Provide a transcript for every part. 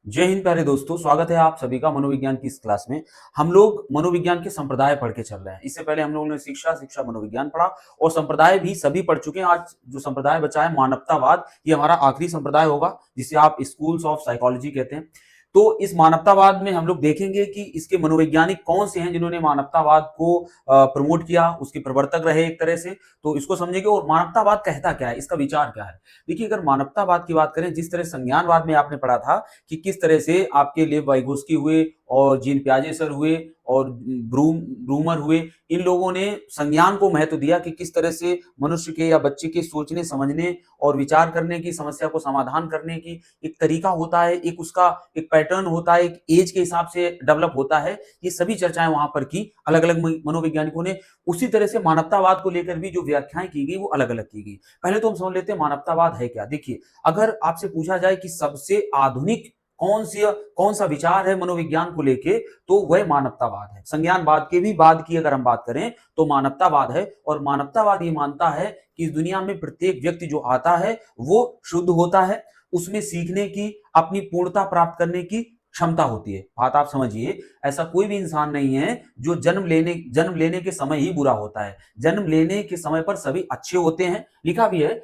जय हिंद प्यारे दोस्तों, स्वागत है आप सभी का मनोविज्ञान की इस क्लास में। हम लोग मनोविज्ञान के संप्रदाय पढ़ के चल रहे हैं। इससे पहले हम लोगों ने शिक्षा मनोविज्ञान पढ़ा और संप्रदाय भी सभी पढ़ चुके हैं। आज जो संप्रदाय बचा है मानवतावाद, ये हमारा आखिरी संप्रदाय होगा, जिसे आप स्कूल्स ऑफ साइकोलॉजी कहते हैं। तो इस मानवतावाद में हम लोग देखेंगे कि इसके मनोवैज्ञानिक कौन से हैं जिन्होंने मानवतावाद को प्रमोट किया, उसके प्रवर्तक रहे एक तरह से। तो इसको समझेंगे और मानवतावाद कहता क्या है, इसका विचार क्या है। देखिए, अगर मानवतावाद की बात करें, जिस तरह संज्ञानवाद में आपने पढ़ा था कि किस तरह से आपके लेव वाइगोस्की हुए और जीन पियाजे सर हुए और ब्रूमर हुए, इन लोगों ने संज्ञान को महत्व दिया कि किस तरह से मनुष्य के या बच्चे के सोचने समझने और विचार करने की, समस्या को समाधान करने की एक तरीका होता है, एक उसका एक पैटर्न होता है, एक एज के हिसाब से डेवलप होता है। ये सभी चर्चाएं वहां पर की अलग अलग मनोवैज्ञानिकों ने। उसी तरह से मानवतावाद को लेकर भी जो व्याख्याएं की गई वो अलग अलग की गई। पहले तो हम समझ लेते हैं मानवतावाद है क्या। देखिए, अगर आपसे पूछा जाए कि सबसे आधुनिक कौन सा विचार है मनोविज्ञान को लेके, तो वह मानवतावाद है। संज्ञानवाद के भी बाद की अगर हम बात करें तो मानवतावाद है। और मानवतावाद ये मानता है कि इस दुनिया में प्रत्येक व्यक्ति जो आता है वो शुद्ध होता है, उसमें सीखने की, अपनी पूर्णता प्राप्त करने की क्षमता होती है। बात आप समझिए, ऐसा कोई भी इंसान नहीं है जो जन्म लेने के समय ही बुरा होता है। जन्म लेने के समय पर सभी अच्छे होते हैं। लिखा भी है,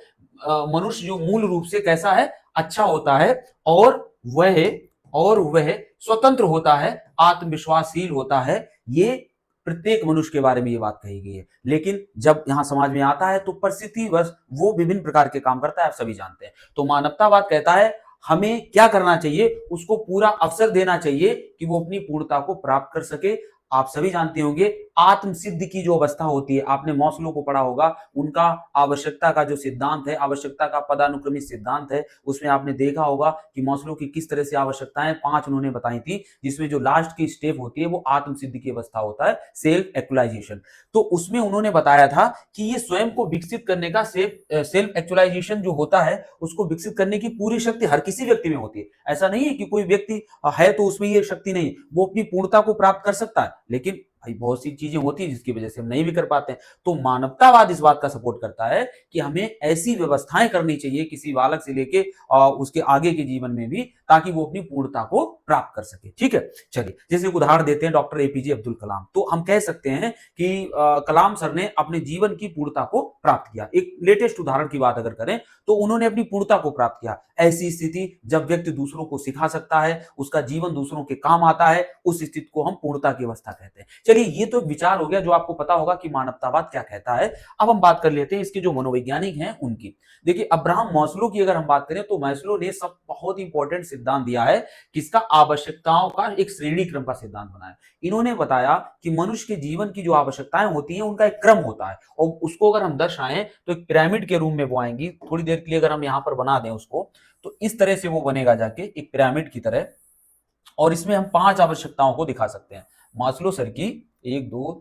मनुष्य जो मूल रूप से कैसा है, अच्छा होता है और वह वह स्वतंत्र होता है, आत्मविश्वासशील होता है। ये प्रत्येक मनुष्य के बारे में ये बात कही गई है। लेकिन जब यहां समाज में आता है तो परिस्थिति बस वो विभिन्न प्रकार के काम करता है, आप सभी जानते हैं। तो मानवतावाद कहता है हमें क्या करना चाहिए, उसको पूरा अवसर देना चाहिए कि वो अपनी पूर्णता को प्राप्त कर सके। आप सभी जानते होंगे आत्मसिद्धि की जो अवस्था होती है, आपने मॉस्लो को पढ़ा होगा, उनका आवश्यकता का जो सिद्धांत है, आवश्यकता का पदानुक्रमित सिद्धांत है, उसमें आपने देखा होगा कि मॉस्लो की किस तरह से आवश्यकताएं 5 उन्होंने बताई थी, जिसमें जो लास्ट की स्टेप होती है वो आत्मसिद्धि की अवस्था होता है, सेल्फ एक्चुअलाइजेशन। तो उसमें उन्होंने बताया था कि ये स्वयं को विकसित करने का सेल्फ एक्चुअलाइजेशन जो होता है, उसको विकसित करने की पूरी शक्ति हर किसी व्यक्ति में होती है। ऐसा नहीं है कि कोई व्यक्ति है तो उसमें ये शक्ति नहीं, वो अपनी पूर्णता को प्राप्त कर सकता है, लेकिन भाई बहुत सी चीजें होती है जिसकी वजह से हम नहीं भी कर पाते हैं। तो मानवतावाद इस बात का सपोर्ट करता है कि हमें ऐसी व्यवस्थाएं करनी चाहिए किसी बालक से लेके उसके आगे के जीवन में भी, ताकि वो अपनी पूर्णता को प्राप्त कर सके। ठीक है, चलिए जैसे उदाहरण देते हैं डॉक्टर एपीजे अब्दुल कलाम। तो हम कह सकते हैं कि कलाम सर ने अपने जीवन की पूर्णता को प्राप्त किया। एक लेटेस्ट उदाहरण की बात अगर करें तो उन्होंने अपनी पूर्णता को प्राप्त किया। ऐसी स्थिति जब व्यक्ति दूसरों को सिखा सकता है, उसका जीवन दूसरों के काम आता है, उस स्थिति को हम पूर्णता की अवस्था कहते हैं। चलिए, ये तो विचार हो गया जो आपको पता होगा कि मानवतावाद क्या कहता है। अब हम बात कर लेते हैं इसके जो मनोवैज्ञानिक हैं उनकी। देखिए, अब्राहम मास्लो की अगर हम बात करें तो मास्लो ने सब बहुत इंपॉर्टेंट सिद्धांत दिया है, किसका, आवश्यकताओं का एक श्रेणी क्रम का सिद्धांत बनाया। इन्होंने बताया कि मनुष्य के जीवन की जो आवश्यकताएं होती हैं उनका एक क्रम होता है, और उसको अगर हम दर्शाएं तो एक पिरामिड के रूप में वो आएंगी। थोड़ी देर के लिए अगर हम यहाँ पर बना दें उसको, तो इस तरह से वो बनेगा जाके एक पिरामिड की तरह। और इसमें हम 5 आवश्यकताओं को दिखा सकते हैं मास्लो सर की। 1 2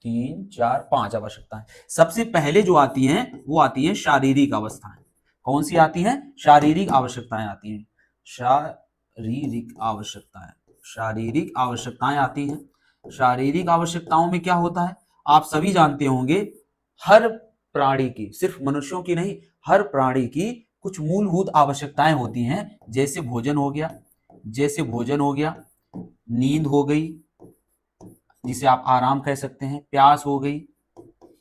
3 4 5 आवश्यकताएं। सबसे पहले जो आती हैं वो आती है शारीरिक अवस्थाएं। कौन सी आती हैं? शारीरिक आवश्यकताएं आती हैं। शारीरिक आवश्यकताएं, शारीरिक आवश्यकताएं आती हैं। शारीरिक आवश्यकताओं में क्या होता है, आप सभी जानते होंगे, हर प्राणी की, सिर्फ मनुष्यों की नहीं, हर प्राणी की कुछ मूलभूत आवश्यकताएं होती हैं। जैसे भोजन हो गया, नींद हो गई, जिसे आप आराम कह सकते हैं, प्यास हो गई।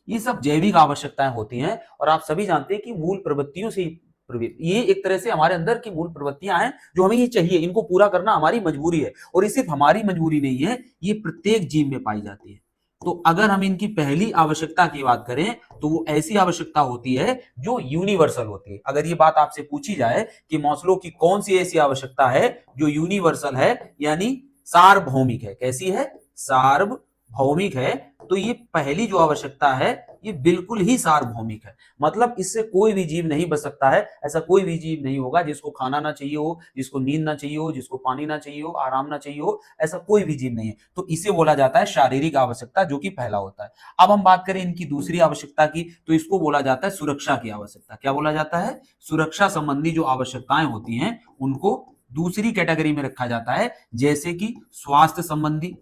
ये सब जैविक आवश्यकताएं होती हैं। और आप सभी जानते हैं कि मूल प्रवृत्तियों से ये एक तरह से हमारे अंदर की मूल प्रवृत्तियां हैं जो हमें ये चाहिए, इनको पूरा करना हमारी मजबूरी है। और ये सिर्फ हमारी मजबूरी नहीं है, ये प्रत्येक जीव में पाई जाती है। तो अगर हम इनकी पहली आवश्यकता की बात करें तो वो ऐसी आवश्यकता होती है जो यूनिवर्सल होती है। अगर ये बात आपसे पूछी जाए कि मास्लो की कौन सी ऐसी आवश्यकता है जो यूनिवर्सल है, यानी सार्वभौमिक है, कैसी है, सार्वभौमिक है, तो ये पहली जो आवश्यकता है ये बिल्कुल ही सार्वभौमिक है। मतलब इससे कोई भी जीव नहीं बच सकता है। ऐसा कोई भी जीव नहीं होगा जिसको खाना ना चाहिए हो, जिसको नींद ना चाहिए हो, जिसको पानी ना चाहिए हो, आराम ना चाहिए हो, ऐसा कोई भी जीव नहीं है। तो इसे बोला जाता है शारीरिक आवश्यकता, जो कि पहला होता है। अब हम बात करें इनकी दूसरी आवश्यकता की, तो इसको बोला जाता है सुरक्षा की आवश्यकता। क्या बोला जाता है? सुरक्षा संबंधी जो आवश्यकताएं होती हैं उनको दूसरी कैटेगरी में रखा जाता है। जैसे कि स्वास्थ्य संबंधी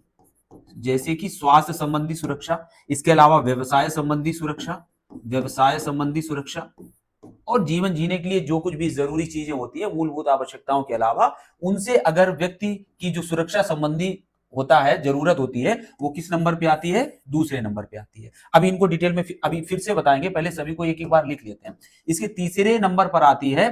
सुरक्षा, इसके अलावा व्यवसाय संबंधी सुरक्षा, और जीवन जीने के लिए जो कुछ भी जरूरी चीजें होती है, मूलभूत आवश्यकताओं के अलावा, उनसे अगर व्यक्ति की जो सुरक्षा संबंधी होता है, जरूरत होती है, वो किस नंबर पे आती है? दूसरे नंबर पे आती है। अभी इनको डिटेल में अभी फिर से बताएंगे, पहले सभी को एक एक बार लिख लेते हैं। इसके तीसरे नंबर पर आती है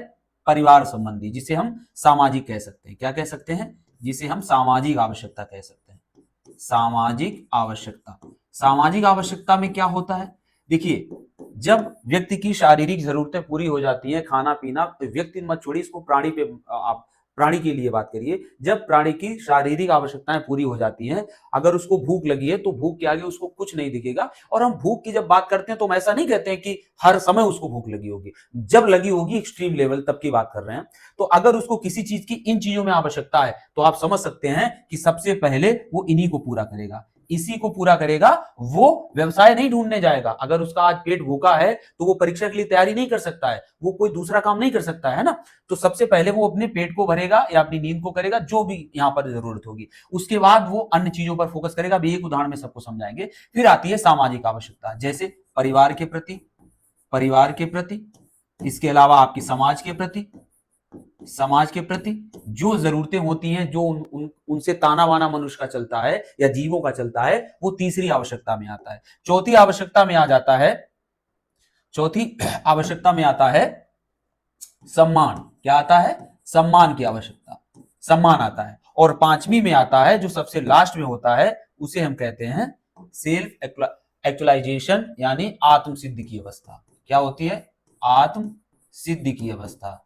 परिवार संबंधी, जिसे हम सामाजिक कह सकते हैं। क्या कह सकते हैं? जिसे हम सामाजिक आवश्यकता कह सकते हैं। सामाजिक आवश्यकता। सामाजिक आवश्यकता में क्या होता है? देखिए, जब व्यक्ति की शारीरिक जरूरतें पूरी हो जाती हैं, खाना पीना, व्यक्ति मत छोड़िए, इसको प्राणी पे आप प्राणी के लिए बात करिए। जब प्राणी की शारीरिक आवश्यकताएं पूरी हो जाती हैं, अगर उसको भूख लगी है तो भूख के आगे उसको कुछ नहीं दिखेगा। और हम भूख की जब बात करते हैं तो हम ऐसा नहीं कहते हैं कि हर समय उसको भूख लगी होगी, जब लगी होगी एक्सट्रीम लेवल तब की बात कर रहे हैं। तो अगर उसको किसी चीज की इन चीजों में आवश्यकता है तो आप समझ सकते हैं कि सबसे पहले वो इन्हीं को पूरा करेगा, इसी को पूरा करेगा। वो व्यवसाय नहीं ढूंढने जाएगा। अगर उसका आज पेट भूखा है तो वो परीक्षा के लिए तैयारी नहीं कर सकता है, वो कोई दूसरा काम नहीं कर सकता है ना। तो सबसे पहले वो अपने पेट को भरेगा या अपनी नींद को करेगा, जो भी यहां पर जरूरत होगी। उसके बाद वो अन्य चीजों पर फोकस करेगा। अभी एक उदाहरण में सबको समझाएंगे। फिर आती है सामाजिक आवश्यकता, जैसे परिवार के प्रति, परिवार के प्रति, इसके अलावा आपकी समाज के प्रति, समाज के प्रति जो जरूरतें होती हैं, जो उनसे ताना बाना मनुष्य का चलता है या जीवों का चलता है, वो तीसरी आवश्यकता में आता है। चौथी आवश्यकता में आ जाता है, चौथी आवश्यकता में आता है सम्मान। क्या आता है? सम्मान की आवश्यकता, सम्मान आता है। और पांचवी में आता है, जो सबसे लास्ट में होता है, उसे हम कहते हैं सेल्फ एक्चुअलाइजेशन, यानी आत्म सिद्धि की अवस्था। क्या होती है? आत्म सिद्धि की अवस्था,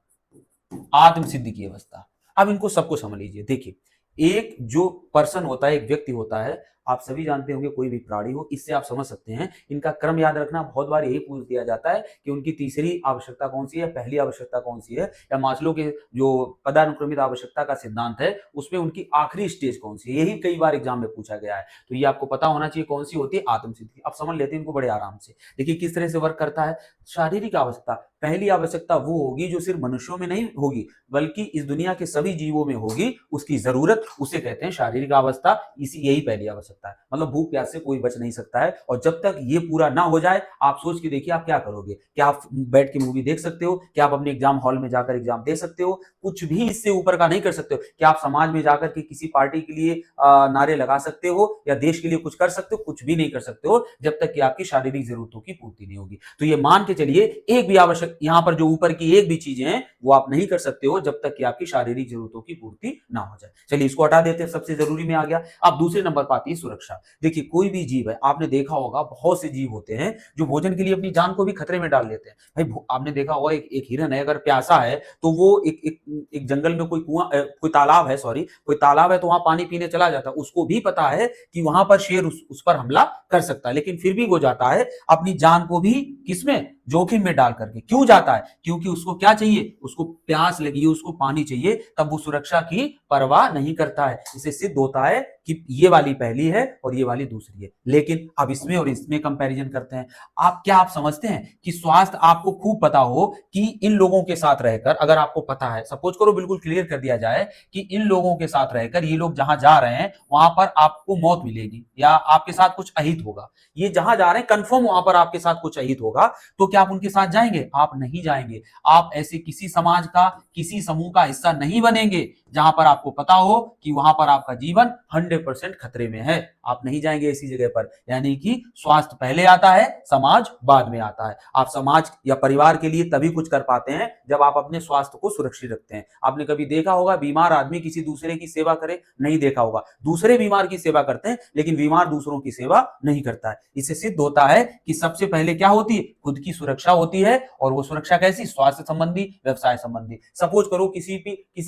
आत्म सिद्धि की अवस्था। अब इनको सबको समझ लीजिए। देखिए, एक जो पर्सन होता है, एक व्यक्ति होता है, आप सभी जानते होंगे, कोई भी प्राणी हो, इससे आप समझ सकते हैं। इनका क्रम याद रखना। बहुत बार यही पूछ दिया जाता है कि उनकी तीसरी आवश्यकता कौन सी है, पहली आवश्यकता कौन सी है, या मास्लो के जो पदानुक्रमित आवश्यकता का सिद्धांत है उसमें उनकी आखिरी स्टेज कौन सी है। यही कई बार एग्जाम में पूछा गया है। तो ये आपको पता होना चाहिए कौन सी होती है, आत्म सिद्धि। अब समझ लेते हैं इनको बड़े आराम से। देखिए किस तरह से वर्क करता है। शारीरिक आवश्यकता, पहली आवश्यकता वो होगी जो सिर्फ मनुष्यों में नहीं होगी, बल्कि इस दुनिया के सभी जीवों में होगी, उसकी जरूरत, उसे कहते हैं शारीरिक अवस्था। इसी यही पहली आवश्यकता है। मतलब भूख प्यास से कोई बच नहीं सकता है। और जब तक ये पूरा ना हो जाए, आप सोच के देखिए आप क्या करोगे। क्या आप बैठ के मूवी देख सकते हो? क्या आप अपने एग्जाम हॉल में जाकर एग्जाम दे सकते हो? कुछ भी इससे ऊपर का नहीं कर सकते हो। क्या आप समाज में जाकर के किसी पार्टी के लिए नारे लगा सकते हो या देश के लिए कुछ कर सकते हो? कुछ भी नहीं कर सकते हो जब तक कि आपकी शारीरिक जरूरतों की पूर्ति नहीं होगी। तो ये मान के चलिए, एक भी आवश्यक, यहां पर जो ऊपर की एक भी चीजें हैं वो आप नहीं कर सकते हो जब तक कि आपकी शारीरिक जरूरतों की पूर्ति ना हो जाए। चलिए इसको हटा देते हैं, सबसे जरूरी में आ गया। अब दूसरे नंबर पर आती है सुरक्षा। देखिए कोई भी जीव है, आपने देखा होगा बहुत से जीव होते हैं जो भोजन के लिए अपनी जान को भी खतरे में डाल लेते हैं। भाई आपने देखा होगा, एक हिरन है, अगर प्यासा है तो वो एक जंगल में कोई कुआं, कोई तालाब है, सॉरी, कोई तालाब है तो वहां पानी पीने चला जाता है। उसको भी पता है कि वहां पर शेर उस पर हमला कर सकता है, लेकिन फिर भी वो जाता है अपनी जान को भी किसमें, जोखिम में डाल करके। क्यों जाता है? क्योंकि उसको क्या चाहिए, उसको प्यास लगी है, उसको पानी चाहिए, तब वो सुरक्षा की परवाह नहीं करता है। इससे सिद्ध होता है कि ये वाली पहली है और ये वाली दूसरी है। लेकिन अब इसमें और इसमें कंपैरिजन करते हैं। आप समझते हैं कि स्वास्थ्य, आपको खूब पता हो कि इन लोगों के साथ रहकर, अगर आपको पता है, सपोज करो बिल्कुल क्लियर कर दिया जाए कि इन लोगों के साथ रहकर ये लोग जहां जा रहे हैं वहां पर आपको मौत मिलेगी या आपके साथ कुछ अहित होगा, ये जहां जा रहे हैं कंफर्म वहां पर आपके साथ कुछ अहित होगा, तो क्या आप उनके साथ जाएंगे? आप नहीं जाएंगे। आप ऐसे किसी समाज का, किसी समूह का हिस्सा नहीं बनेंगे जहां पर आपको पता हो कि वहां पर आपका जीवन 100% खतरे में है। आप नहीं जाएंगे ऐसी जगह पर। यानी कि स्वास्थ्य पहले आता है, समाज बाद में आता है। आप समाज या परिवार के लिए तभी कुछ कर पाते हैं जब आप अपने स्वास्थ्य को सुरक्षित रखते हैं। आपने कभी देखा होगा बीमार आदमी किसी दूसरे की सेवा करे? नहीं देखा होगा। दूसरे बीमार की सेवा करते हैं लेकिन बीमार दूसरों की सेवा नहीं करता है। इससे सिद्ध होता है कि सबसे पहले क्या होती है, खुद की सुरक्षा होती है। और वो सुरक्षा कैसी? स्वास्थ्य संबंधी, व्यवसाय संबंधी। सपोज करो किसी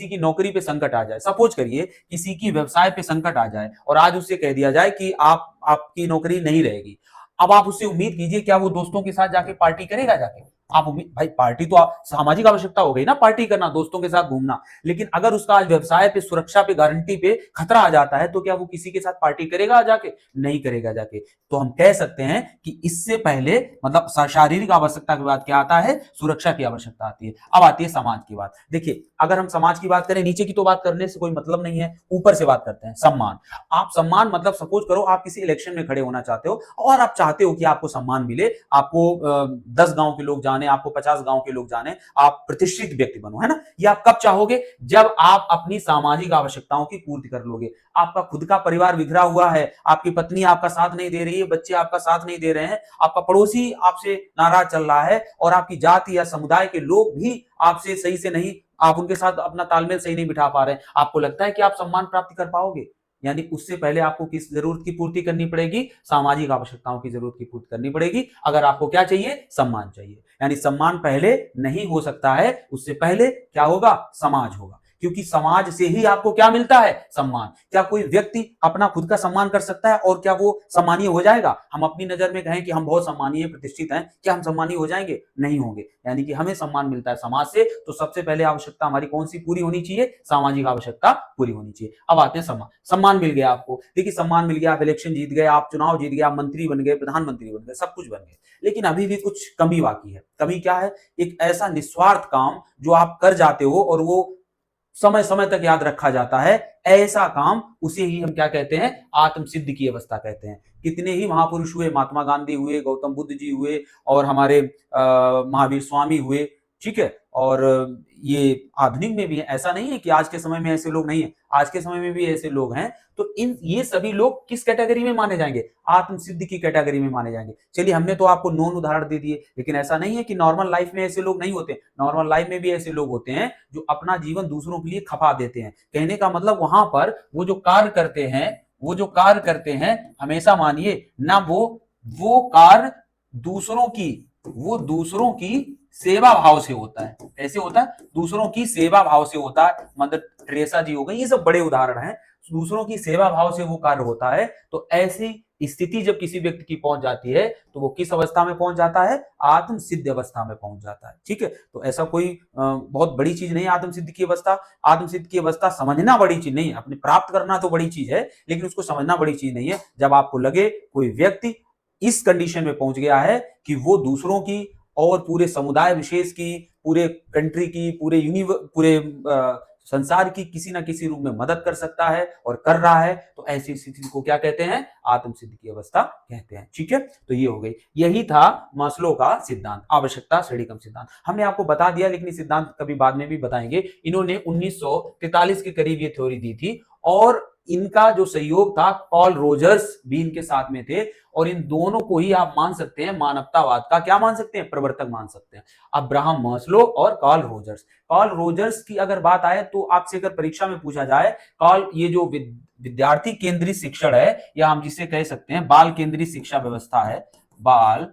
की नौकरी पे संकट आ जाए, सपोज करिए किसी की व्यवसाय पे संकट आ जाए और आज उससे कह दिया जाए कि आपकी नौकरी नहीं रहेगी। अब आप उससे उम्मीद कीजिए, क्या वो दोस्तों के साथ जाके पार्टी करेगा? जाके आप उम्मीद, भाई पार्टी तो सामाजिक आवश्यकता हो गई ना, पार्टी करना, दोस्तों के साथ घूमना। लेकिन अगर उसका आज व्यवसाय पे, सुरक्षा पे, गारंटी पे खतरा आ जाता है तो क्या वो किसी के साथ पार्टी करेगा जाके? नहीं करेगा जाके। तो हम कह सकते हैं कि इससे पहले, मतलब शारीरिक आवश्यकता के बाद क्या आता है? सुरक्षा की आवश्यकता आती है। अब आती है समाज की बात। देखिए अगर हम समाज की बात करें, नीचे की तो बात करने से कोई मतलब नहीं है, ऊपर से बात करते हैं। सम्मान। आप सम्मान, मतलब सपोज करो आप किसी इलेक्शन में खड़े होना चाहते हो और आप चाहते हो कि आपको सम्मान मिले, आपको 10 गांव के लोग जाने, आपको 50 गांव के लोग जाने, आप प्रतिष्ठित व्यक्ति बनो, है ना। ये आप कब चाहोगे? जब आप अपनी सामाजिक आवश्यकताओं की पूर्ति कर लोगे। आपका खुद का परिवार बिखरा हुआ है, आपकी पत्नी आपका साथ नहीं दे रही है, बच्चे आपका साथ नहीं दे रहे हैं, आपका पड़ोसी आपसे नाराज चल रहा है और आपकी जाति या समुदाय के लोग भी आपसे सही से नहीं, आप उनके साथ अपना तालमेल सही नहीं बिठा पा रहे हैं, आपको लगता है कि आप सम्मान प्राप्त कर पाओगे? यानी उससे पहले आपको किस जरूरत की पूर्ति करनी पड़ेगी? सामाजिक आवश्यकताओं की जरूरत की पूर्ति करनी पड़ेगी। अगर आपको क्या चाहिए? सम्मान चाहिए। यानी सम्मान पहले नहीं हो सकता है, उससे पहले क्या होगा? समाज होगा, क्योंकि समाज से ही आपको क्या मिलता है? सम्मान। क्या कोई व्यक्ति अपना खुद का सम्मान कर सकता है और क्या वो सम्मानीय हो जाएगा? हम अपनी नजर में कहें कि हम बहुत सम्मानीय प्रतिष्ठित हैं, क्या हम सम्मानीय हो जाएंगे? नहीं होंगे। यानी कि हमें सम्मान मिलता है समाज से, तो सबसे पहले आवश्यकता हमारी कौन सी पूरी होनी चाहिए? सामाजिक आवश्यकता पूरी होनी चाहिए। अब आते हैं सम्मान। सम्मान मिल गया आपको, देखिए सम्मान मिल गया, आप इलेक्शन जीत गए, आप चुनाव जीत गए, आप मंत्री बन गए, प्रधानमंत्री बन गए, सब कुछ बन गए, लेकिन अभी भी कुछ कमी बाकी है। कमी क्या है? एक ऐसा निस्वार्थ काम जो आप कर जाते हो और वो समय समय तक याद रखा जाता है, ऐसा काम, उसे ही हम क्या कहते हैं? आत्म सिद्ध की अवस्था कहते हैं। कितने ही महापुरुष हुए, महात्मा गांधी हुए, गौतम बुद्ध जी हुए और हमारे महावीर स्वामी हुए, ठीक है, और ये आधुनिक में भी है, ऐसा नहीं है कि आज के समय में ऐसे लोग नहीं है, आज के समय में भी ऐसे लोग हैं। तो ये सभी लोग किस कैटेगरी में माने जाएंगे? आत्म सिद्धि की कैटेगरी में माने जाएंगे। चलिए, हमने तो आपको नॉन उदाहरण दे दिए, लेकिन ऐसा नहीं है कि नॉर्मल लाइफ में ऐसे लोग नहीं होते। नॉर्मल लाइफ में भी ऐसे लोग होते हैं जो अपना जीवन दूसरों के लिए खपा देते हैं। कहने का मतलब वहां पर वो जो कार्य करते हैं, हमेशा मानिए ना, वो कार्य दूसरों की सेवा भाव से होता है। कैसे होता है? दूसरों की सेवा भाव से होता है। मदर टेरेसा जी हो गई, ये सब बड़े उदाहरण हैं। दूसरों की सेवा भाव से वो कार्य होता है। तो ऐसी स्थिति जब किसी व्यक्ति की पहुंच जाती है, तो वो किस अवस्था में पहुंच जाता है? आत्म सिद्ध अवस्था में पहुंच जाता है। ठीक है, तो ऐसा कोई बहुत बड़ी चीज नहीं है आत्म सिद्ध की अवस्था। आत्म सिद्ध की अवस्था समझना बड़ी चीज नहीं है, अपने प्राप्त करना तो बड़ी चीज है, लेकिन उसको समझना बड़ी चीज नहीं है। जब आपको लगे कोई व्यक्ति इस कंडीशन में पहुंच गया है कि वो दूसरों की और पूरे समुदाय विशेष की, पूरे कंट्री की, पूरे संसार की किसी ना किसी रूप में मदद कर सकता है और कर रहा है, तो ऐसी स्थिति को क्या कहते हैं? आत्म सिद्धि की अवस्था कहते हैं। ठीक है, तो ये हो गई। यही था मास्लो का सिद्धांत, आवश्यकता श्रेणी क्रम सिद्धांत। हमने आपको बता दिया, लेकिन ये सिद्धांत कभी बाद में भी बताएंगे। इन्होंने 1943 के करीब ये थ्योरी दी थी और इनका जो सहयोग था, कार्ल रोजर्स भी इनके साथ में थे, और इन दोनों को ही आप मान सकते हैं मानवतावाद का क्या मान सकते हैं? प्रवर्तक मान सकते हैं। अब्राहम मास्लो और कार्ल रोजर्स। कार्ल रोजर्स की अगर बात आए तो आपसे अगर परीक्षा में पूछा जाए, कार्ल, ये जो विद्यार्थी केंद्रित शिक्षण है, या हम जिसे कह सकते हैं बाल केंद्रित शिक्षा व्यवस्था है, बाल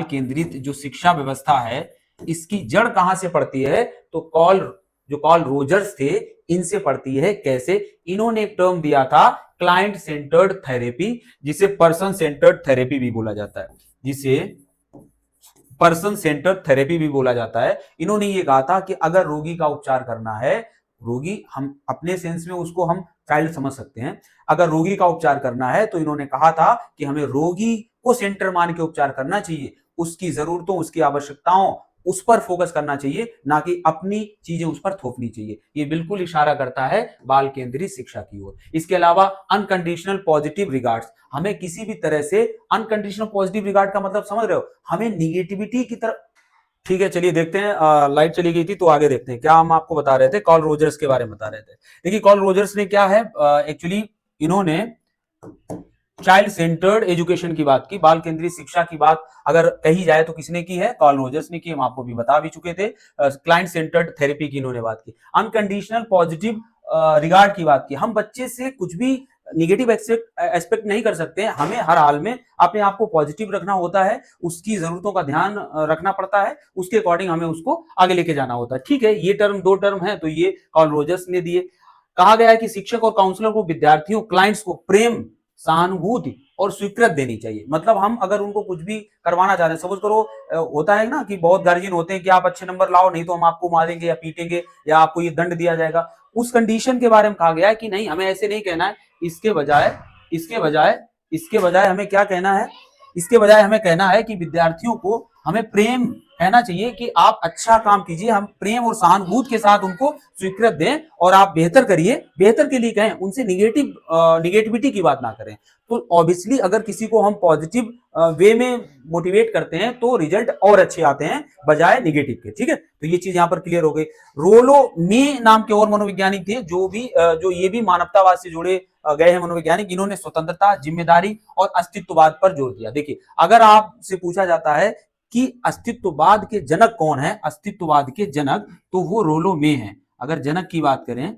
केंद्रित जो शिक्षा व्यवस्था है, इसकी जड़ कहां से पड़ती है? तो कार्ल रोजर्स थे, इनसे पड़ती है। कैसे? इन्होंने एक टर्म दिया था, क्लाइंट सेंटर्ड थेरेपी, जिसे पर्सन सेंटर्ड थेरेपी भी बोला जाता है। इन्होंने ये कहा था कि अगर रोगी का उपचार करना है, रोगी, हम अपने सेंस में उसको हम चाइल्ड समझ सकते हैं, अगर रोगी का उपचार करना है तो इन्होंने कहा था कि हमें रोगी को सेंटर मान के उपचार करना चाहिए, उसकी जरूरतों, उसकी आवश्यकताओं, उस पर फोकस करना चाहिए, ना कि अपनी चीजें उस पर थोपनी चाहिए। ये बिल्कुल इशारा करता है बाल केंद्रित शिक्षा की ओर। इसके अलावा अनकंडीशनल पॉजिटिव रिगार्ड्स, हमें किसी भी तरह से अनकंडीशनल पॉजिटिव रिगार्ड का मतलब समझ रहे हो? हमें निगेटिविटी की तरफ, ठीक है, चलिए देखते हैं। लाइट चली गई थी तो आगे देखते हैं क्या हम आपको बता रहे थे, कार्ल रोजर्स के बारे में बता रहे थे। देखिए, कार्ल रोजर्स ने क्या है, एक्चुअली इन्होंने चाइल्ड सेंटर्ड एजुकेशन की बात की, बाल केंद्रित शिक्षा की बात अगर कही जाए तो किसने की है? कार्ल रोजर्स ने की। हम आपको भी बता भी चुके थे। क्लाइंट सेंटर्ड थेरेपी की इन्होंने बात की। अनकंडीशनल पॉजिटिव रिगार्ड की बात की। हम बच्चे से कुछ भी निगेटिव एक्सपेक्ट नहीं कर सकते हैं, हमें हर हाल में अपने आप को पॉजिटिव रखना होता है, उसकी जरूरतों का ध्यान रखना पड़ता है, उसके अकॉर्डिंग हमें उसको आगे लेके जाना होता है। ठीक है, ये टर्म, दो टर्म है, तो ये कार्ल रोजर्स ने दिए। कहा गया है कि शिक्षक और काउंसलर को विद्यार्थियों, क्लाइंट्स को प्रेम, सहानुभूति और स्वीकृत देनी चाहिए। मतलब हम अगर उनको कुछ भी करवाना चाहते हैं, सपोज करो, होता है ना कि बहुत गार्जियन होते हैं कि आप अच्छे नंबर लाओ, नहीं तो हम आपको मारेंगे या पीटेंगे या आपको ये दंड दिया जाएगा। उस कंडीशन के बारे में कहा गया है कि नहीं, हमें ऐसे नहीं कहना है। इसके बजाय हमें क्या कहना है? इसके बजाय हमें कहना है कि विद्यार्थियों को हमें प्रेम कहना चाहिए कि आप अच्छा काम कीजिए, हम प्रेम और सहानुभूति के साथ उनको स्वीकृत दें और आप बेहतर करिए, बेहतर के लिए कहें, उनसे निगेटिविटी की बात ना करें। तो ऑब्वियसली अगर किसी को हम पॉजिटिव वे में मोटिवेट करते हैं तो रिजल्ट और अच्छे आते हैं बजाय निगेटिव के। ठीक है, तो ये चीज यहां पर क्लियर हो गई। रोलो मे नाम के और मनोवैज्ञानिक थे जो ये भी मानवतावाद से जुड़े गए हैं मनोवैज्ञानिक। इन्होंने स्वतंत्रता, जिम्मेदारी और अस्तित्ववाद पर जोर दिया। देखिए, अगर आपसे पूछा जाता है कि अस्तित्ववाद के जनक कौन है, अस्तित्ववाद के जनक, तो वो रोलो मे है। अगर जनक की बात करें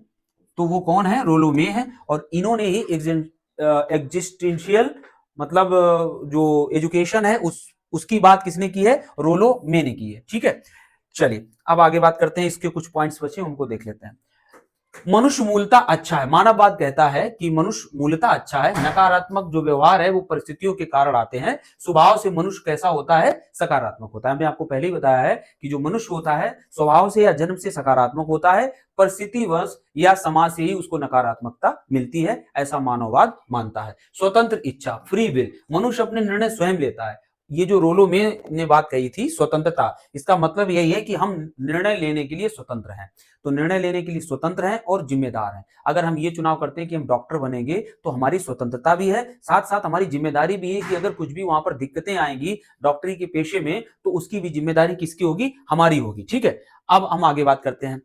तो वो कौन है, रोलो मे है। और इन्होंने ही एग्जिस्टेंशियल मतलब जो एजुकेशन है उसकी बात किसने की है, रोलो मे ने की है। ठीक है, चलिए अब आगे बात करते हैं, इसके कुछ पॉइंट्स बचे उनको देख लेते हैं। मनुष्य मूलतः अच्छा है, मानववाद कहता है कि मनुष्य मूलतः अच्छा है। नकारात्मक जो व्यवहार है वो परिस्थितियों के कारण आते हैं। स्वभाव से मनुष्य कैसा होता है, सकारात्मक होता है। मैंने आपको पहले ही बताया है कि जो मनुष्य होता है स्वभाव से या जन्म से सकारात्मक होता है, परिस्थितिवश या समाज से ही उसको नकारात्मकता मिलती है, ऐसा मानववाद मानता है। स्वतंत्र इच्छा, फ्री विल, मनुष्य अपने निर्णय स्वयं लेता है। ये जो रोलो में ने बात कही थी स्वतंत्रता, इसका मतलब यही है कि हम निर्णय लेने के लिए स्वतंत्र हैं। तो निर्णय लेने के लिए स्वतंत्र हैं और जिम्मेदार हैं। अगर हम ये चुनाव करते हैं कि हम डॉक्टर बनेंगे तो हमारी स्वतंत्रता भी है, साथ साथ हमारी जिम्मेदारी भी है कि अगर कुछ भी वहां पर दिक्कतें आएंगी डॉक्टरी के पेशे में तो उसकी भी जिम्मेदारी किसकी होगी, हमारी होगी। ठीक है, अब हम आगे बात करते हैं।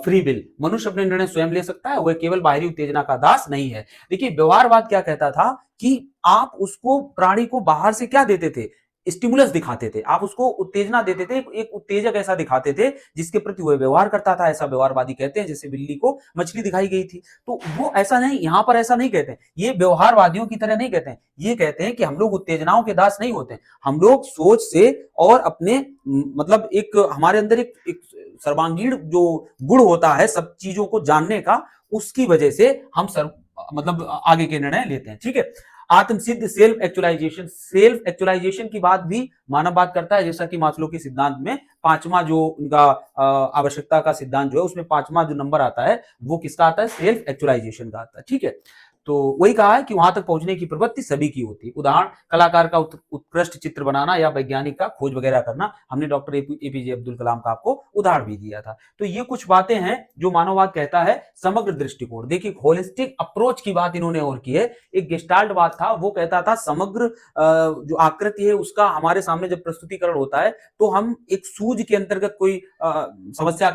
फ्री विल, मनुष्य अपने निर्णय स्वयं ले सकता है, वह केवल बाहरी उत्तेजना का दास नहीं है। देखिए, व्यवहारवाद क्या कहता था कि आप उसको, प्राणी को बाहर से क्या देते थे, स्टिमुलस दिखाते थे, आप उसको उत्तेजना देते थे, एक उत्तेजक ऐसा दिखाते थे जिसके प्रति वह व्यवहार करता था, ऐसा व्यवहारवादी कहते हैं। जैसे बिल्ली को मछली दिखाई गई थी, तो वो ऐसा नहीं, यहां पर ऐसा नहीं कहते, ये व्यवहारवादियों की तरह नहीं कहते हैं। ये कहते हैं कि हम लोग उत्तेजनाओं के दास नहीं होते, हम लोग सोच से और अपने मतलब एक हमारे अंदर एक सर्वांगीण जो गुण होता है सब चीजों को जानने का, उसकी वजह से हम मतलब आगे के निर्णय लेते हैं। ठीक है, आत्मसिद्ध, सेल्फ एक्चुअलाइजेशन की बात भी मानववाद करता है। जैसा कि मास्लो के सिद्धांत में पांचवा जो उनका आवश्यकता का सिद्धांत जो है उसमें पांचवा जो नंबर आता है वो किसका आता है, सेल्फ एक्चुअलाइजेशन का आता है। ठीक है, तो वही कहा है कि वहां तक पहुंचने की प्रवृत्ति सभी की होती है। उदाहरण, कलाकार का उत्कृष्ट चित्र बनाना या वैज्ञानिक का खोज वगैरह करना। हमने डॉक्टर एपीजे अब्दुल कलाम का आपको उदाहरण भी दिया था। तो ये कुछ बातें हैं जो मानववाद कहता है समग्र दृष्टिकोण। देखिए, होलिस्टिक अप्रोच की बात इन्होंने और की है। एक गेस्टाल्टवाद था, वो कहता था समग्र जो आकृति है उसका हमारे सामने जब प्रस्तुतिकरण होता है तो हम एक सूझ के अंतर्गत कोई समस्या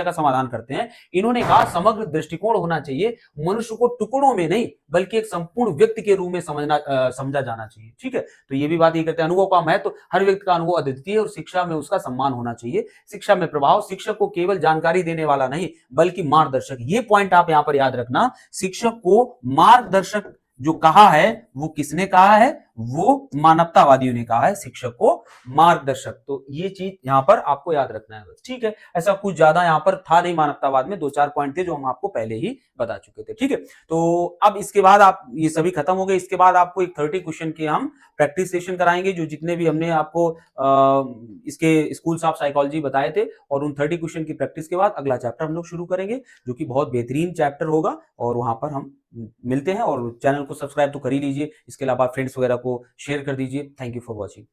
का समाधान करते हैं। इन्होंने कहा समग्र दृष्टिकोण होना चाहिए, मनुष्य को टुकड़ों में नहीं बल्कि एक संपूर्ण व्यक्ति के रूप में समझा जाना चाहिए। ठीक है, तो ये भी बात ये कहते हैं अनुभव का महत्व, हर व्यक्ति का अनुभव अद्वितीय है और शिक्षा में उसका सम्मान होना चाहिए। शिक्षा में प्रभाव, शिक्षक को केवल जानकारी देने वाला नहीं बल्कि मार्गदर्शक। ये पॉइंट आप यहां पर याद रखना, शिक्षक को मार्गदर्शक जो कहा है वो किसने कहा है, वो मानवतावादियों ने कहा है शिक्षक को मार्गदर्शक। तो ये चीज यहां पर आपको याद रखना है बस। ठीक है, ऐसा कुछ ज्यादा यहां पर था नहीं मानवतावाद में, दो चार पॉइंट थे जो हम आपको पहले ही बता चुके थे। ठीक है, तो अब इसके बाद आप ये सभी खत्म हो गए, इसके बाद आपको एक 30 क्वेश्चन के हम प्रैक्टिस सेशन कराएंगे, जो जितने भी हमने आपको इसके स्कूल्स ऑफ साइकोलॉजी बताए थे। और उन 30 क्वेश्चन की प्रैक्टिस के बाद अगला चैप्टर हम लोग शुरू करेंगे जो कि बहुत बेहतरीन चैप्टर होगा। और वहां पर हम मिलते हैं, और चैनल को सब्सक्राइब तो कर ही लीजिए, इसके अलावा फ्रेंड्स वगैरह को शेयर कर दीजिए। Thank you for watching.